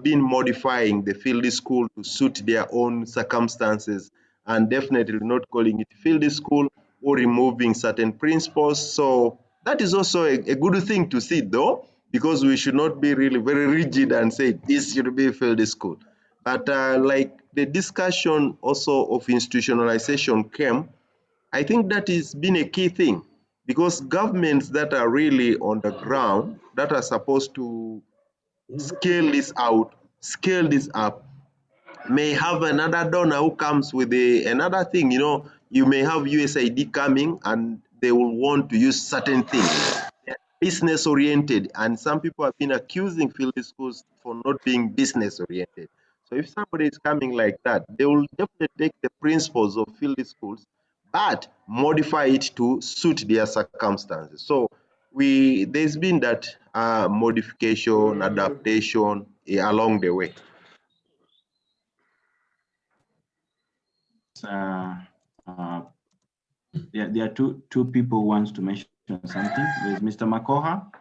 been modifying the field school to suit their own circumstances, and definitely not calling it field school or removing certain principles. So that is also a good thing to see, though, because we should not be really very rigid and say this should be field school. But like the discussion also of institutionalization came, I think that has been a key thing, because governments that are really on the ground, that are supposed to scale this out, scale this up, may have another donor who comes with another thing. You know, you may have USAID coming and they will want to use certain things. business oriented, and some people have been accusing field schools for not being business oriented. So if somebody is coming like that, they will definitely take the principles of field schools but modify it to suit their circumstances. So there's been that modification, adaptation along the way. There are two people who wants to mention something. There's Mr. Makoha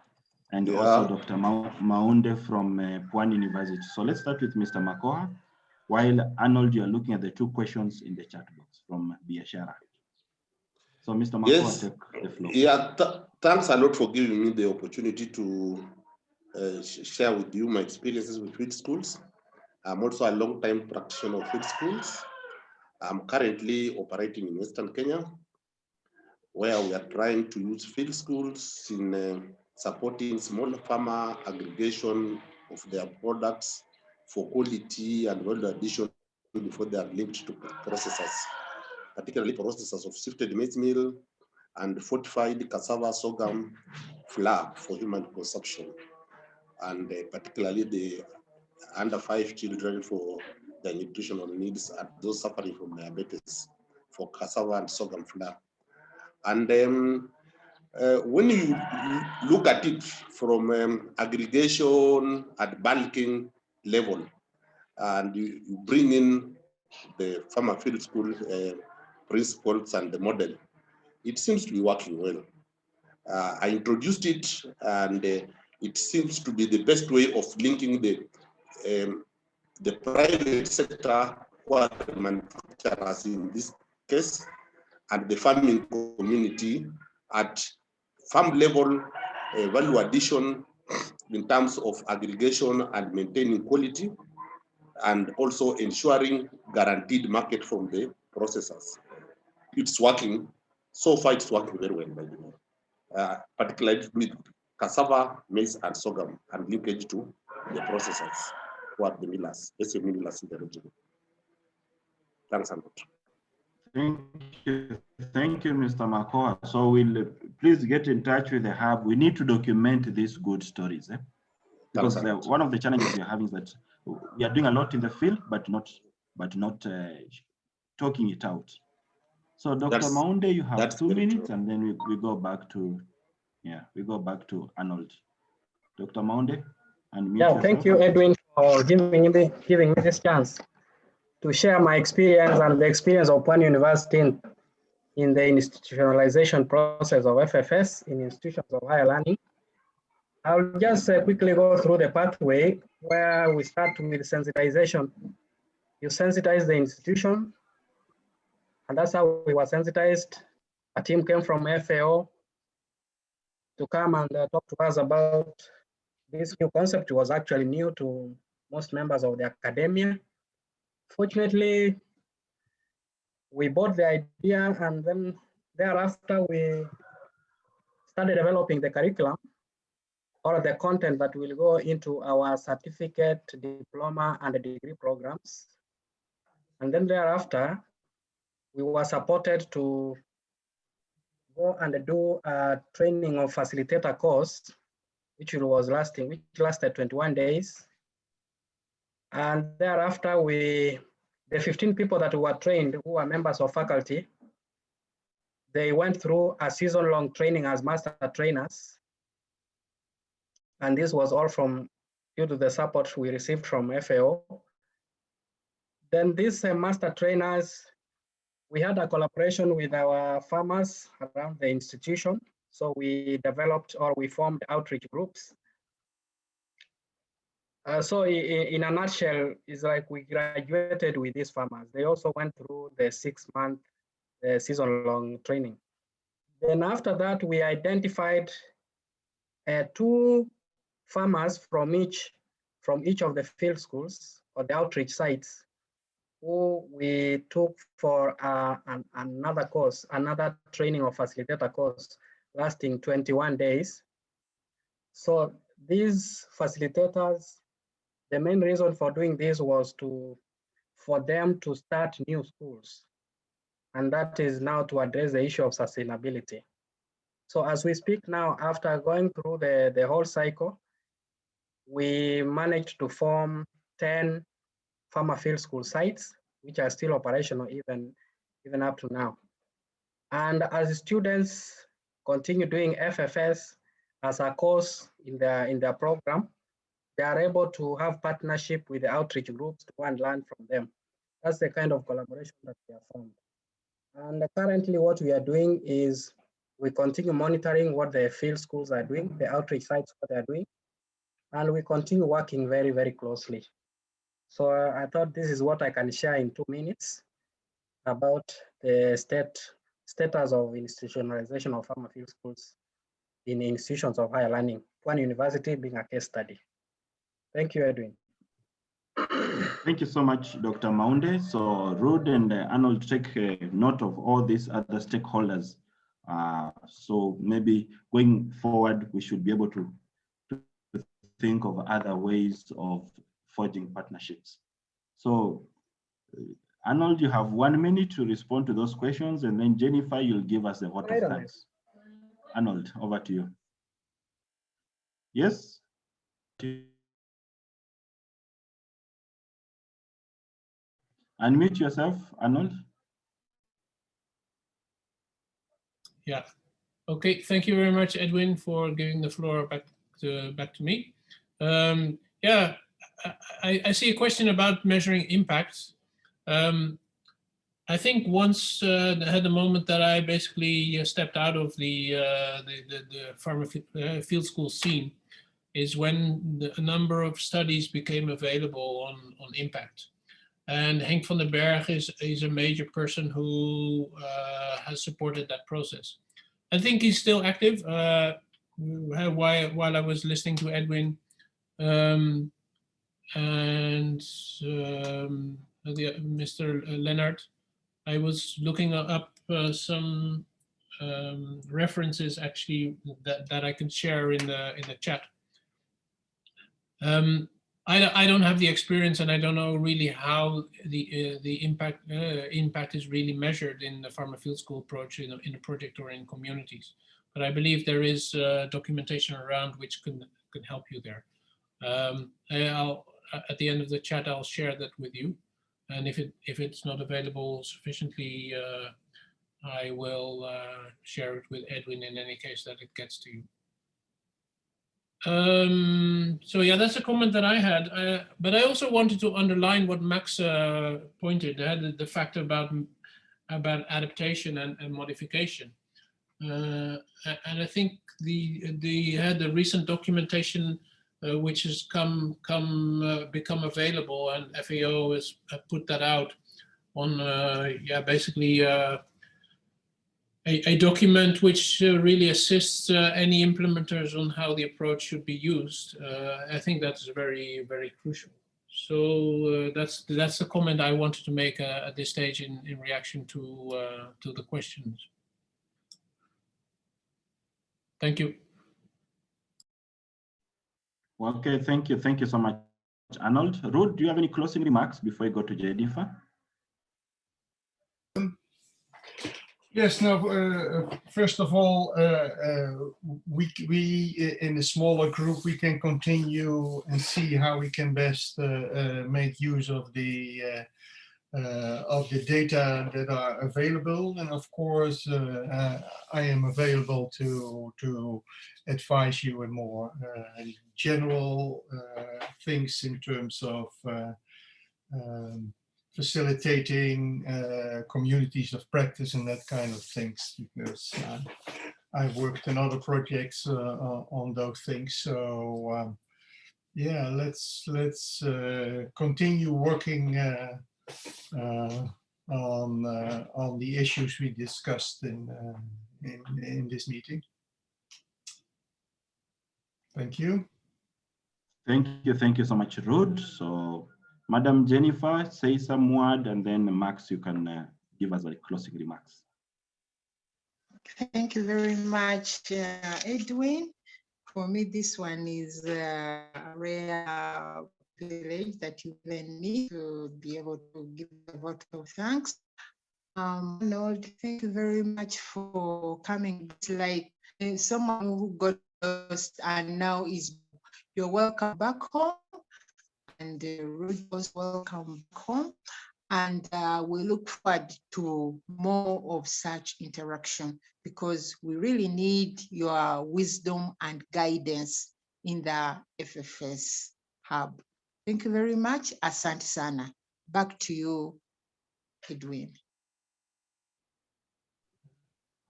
and also Dr. Maunde from Pwan University. So let's start with Mr. Makoha, while Arnold, you are looking at the two questions in the chat box from Biashara. So Mr. Makoha, take the floor. Yeah, thanks a lot for giving me the opportunity to share with you my experiences with field schools. I'm also a long-time practitioner of field schools. I'm currently operating in Western Kenya, where we are trying to use field schools in supporting small farmer aggregation of their products for quality and value addition before they are linked to processors, particularly processors of sifted maize meal and fortified cassava sorghum flour for human consumption, and particularly the under 5 children for their nutritional needs and those suffering from diabetes for cassava and sorghum flour. And when you look at it from aggregation at bulking level, and you bring in the farmer field school principles and the model, it seems to be working well. I introduced it, and it seems to be the best way of linking the private sector, or the manufacturers in this case, and the farming community at farm level value addition in terms of aggregation and maintaining quality, and also ensuring guaranteed market from the processors. It's working. So far, it's working very well, by the way. Particularly with cassava, maize, and sorghum, and linkage to the processors who are the millers, SME millers in the region. Thanks a lot. Thank you, Mr. Makoha. So we'll please get in touch with the hub. We need to document these good stories, because one of the challenges we are having is that we are doing a lot in the field, but not talking it out. So Dr. Maunde, you have 2 minutes, and then we go back to Arnold. Dr. Maunde, unmute yourself. Thank you, Edwin, for giving me this chance to share my experience and the experience of Pwan University in the institutionalization process of FFS in institutions of higher learning. I'll just quickly go through the pathway where we start with sensitization. You sensitize the institution, and that's how we were sensitized. A team came from FAO to come and talk to us about this new concept. It was actually new to most members of the academia. Fortunately, we bought the idea, and then thereafter we started developing the curriculum or the content that will go into our certificate, diploma, and degree programs. And then thereafter, we were supported to go and do a training of facilitator course, which lasted 21 days. And thereafter, the 15 people that were trained, who are members of faculty, they went through a season-long training as master trainers. And this was all due to the support we received from FAO. Then these master trainers, we had a collaboration with our farmers around the institution. So we formed outreach groups. So in a nutshell, it's like we graduated with these farmers. They also went through the 6-month season-long training. Then after that, we identified 2 farmers from each of the field schools or the outreach sites, who we took for another training or facilitator course lasting 21 days. So these facilitators, the main reason for doing this was for them to start new schools. And that is now to address the issue of sustainability. So as we speak now, after going through the whole cycle, we managed to form 10 farmer field school sites, which are still operational even up to now. And as students continue doing FFS as a course in their program, they are able to have partnership with the outreach groups to go and learn from them. That's the kind of collaboration that we have found. And currently what we are doing is we continue monitoring what the field schools are doing, the outreach sites, what they are doing, and we continue working very, very closely. So I thought this is what I can share in 2 minutes about the status of institutionalization of farmer field schools in institutions of higher learning, one university being a case study. Thank you, Edwin. Thank you so much, Dr. Maunde. So Ruud and Arnold take note of all these other stakeholders. So maybe going forward, we should be able to think of other ways of forging partnerships. So Arnold, you have 1 minute to respond to those questions, and then Jennifer, you'll give us a vote of thanks. Arnold, over to you. Yes? Unmute yourself, Arnold. Yeah. Okay. Thank you very much, Edwin, for giving the floor back to me. Yeah, I see a question about measuring impact. I think once I had the moment that I basically stepped out of the farmer field school scene is when a number of studies became available on impact. And Henk van den Berg is a major person who has supported that process. I think he's still active. While I was listening to Edwin and Mr. Leonard, I was looking up some references actually that I can share in the chat. I don't have the experience, and I don't know really how the impact is really measured in the farmer field school approach in a project or in communities. But I believe there is documentation around which can help you there. At the end of the chat, I'll share that with you. And if it's not available sufficiently, I will share it with Edwin in any case that it gets to you. So yeah, that's a comment that I had. But I also wanted to underline what Max pointed, the fact about adaptation and modification. And I think the recent documentation which has become available, and FAO has put that out on basically a document which really assists any implementers on how the approach should be used. I think that's very, very crucial. So that's the comment I wanted to make at this stage in reaction to the questions. Thank you. Okay, thank you. Thank you so much, Arnold. Ruud, do you have any closing remarks before we go to Jennifer? Yes, no, first of all, we in a smaller group, we can continue and see how we can best make use of the data that are available. And of course, I am available to advise you in more general things in terms of facilitating communities of practice and that kind of things, because I've worked in other projects on those things. So yeah, let's continue working on the issues we discussed in this meeting. Thank you. Thank you so much, Ruud. So, Madam Jennifer, say some word, and then Max, you can give us a closing remarks. Thank you very much, Edwin. For me, this one is a rare privilege that you given me to be able to give a vote of thanks. Arnold, thank you very much for coming. It's like someone who got lost and now is, you're welcome back home. And Ruud was welcome back home. And we look forward to more of such interaction because we really need your wisdom and guidance in the FFS hub. Thank you very much. Asante sana. Back to you, Edwin.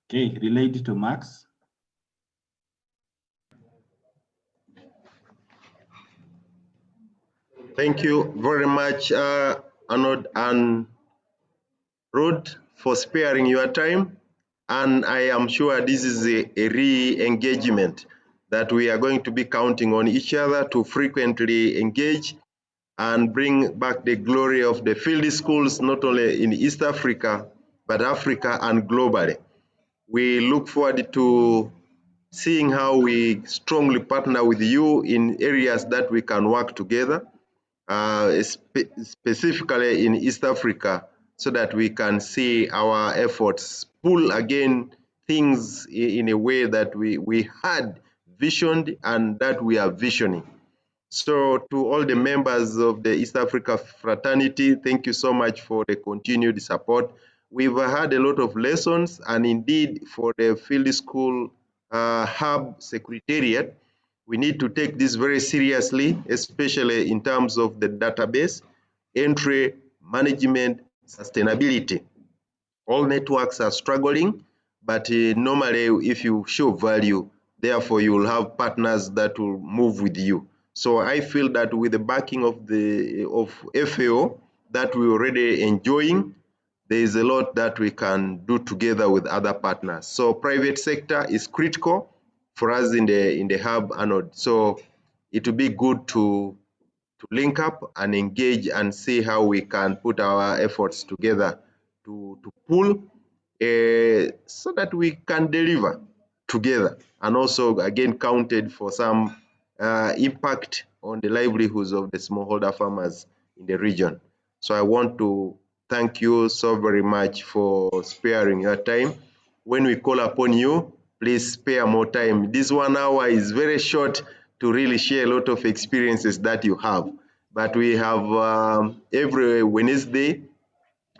Okay, related to Max. Thank you very much, Arnoud and Ruud, for sparing your time. And I am sure this is a re-engagement that we are going to be counting on each other to frequently engage and bring back the glory of the field schools, not only in East Africa, but Africa and globally. We look forward to seeing how we strongly partner with you in areas that we can work together, specifically in East Africa, so that we can see our efforts pull again things in a way that we had visioned and that we are visioning. So to all the members of the East Africa fraternity, thank you so much for the continued support. We've had a lot of lessons, and indeed for the field school hub secretariat, we need to take this very seriously, especially in terms of the database, entry, management, sustainability. All networks are struggling, but normally if you show value, therefore you will have partners that will move with you. So I feel that with the backing of FAO that we're already enjoying, there is a lot that we can do together with other partners. So private sector is critical for us in the hub, Arnold. So it will be good to link up and engage and see how we can put our efforts together to pull so that we can deliver together, and also again counted for some impact on the livelihoods of the smallholder farmers in the region. So I want to thank you so very much for sparing your time. When we call upon you, please spare more time. This 1 hour is very short to really share a lot of experiences that you have. But we have every Wednesday,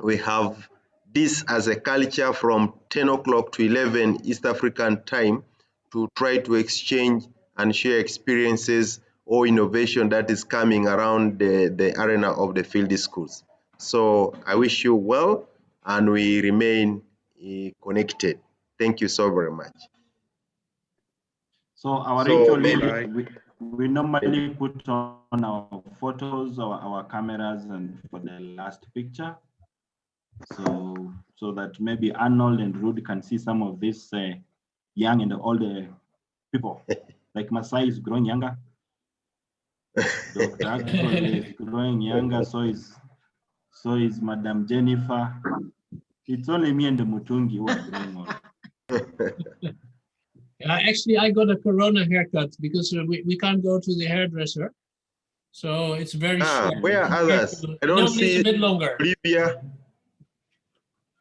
we have this as a culture from 10 o'clock to 11 East African time to try to exchange and share experiences or innovation that is coming around the arena of the field schools. So I wish you well, and we remain connected. Thank you so very much. So our So ritual, we normally put on our photos or our cameras and for the last picture. So that maybe Arnold and Ruud can see some of these young and older people. Like Masai is growing younger. Dr. Crul is growing younger, so is Madam Jennifer. It's only me and the Mutungi who are growing old. Actually, I got a Corona haircut because we can't go to the hairdresser. So it's very short. Where are others? I don't Normally see it's a bit longer. Olivia.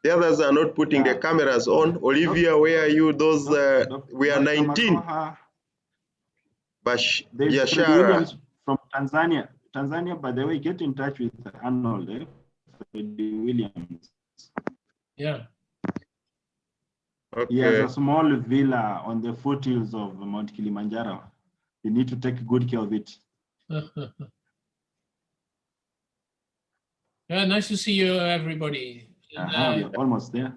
The others are not putting the cameras on. Olivia, where are you? Those we are 19. There's Yashara Williams from Tanzania. Tanzania, by the way, get in touch with Arnold, Williams. Yeah. Okay. He has a small villa on the foothills of Mount Kilimanjaro. You need to take good care of it. Yeah, nice to see you, everybody. We're almost there.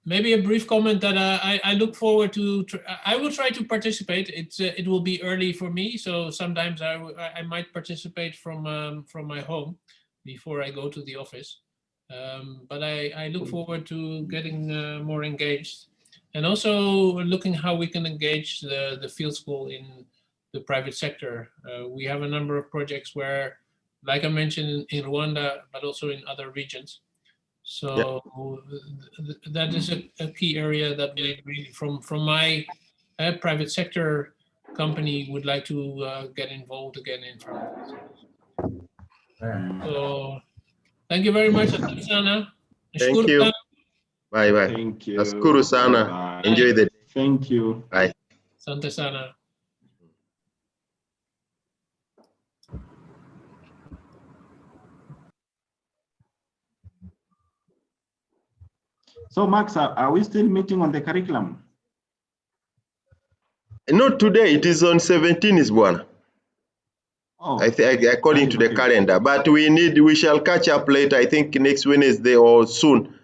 Maybe a brief comment that I look forward to. I will try to participate. It will be early for me, so sometimes I might participate from my home before I go to the office. But I look forward to getting more engaged, and also looking how we can engage the field school in the private sector. We have a number of projects where, like I mentioned, in Rwanda, but also in other regions. So that is a key area that we really, from my private sector company, would like to get involved again in farming. So thank you very much, Sana. Thank you. Bye bye. Thank you. Nashukuru sana. Enjoy the day. Thank you. Bye. Asante sana. So Max, are we still meeting on the curriculum? Not today, it is on 17 is one. Oh, I think according that to is the okay. calendar, but we shall catch up later. I think next Wednesday or soon.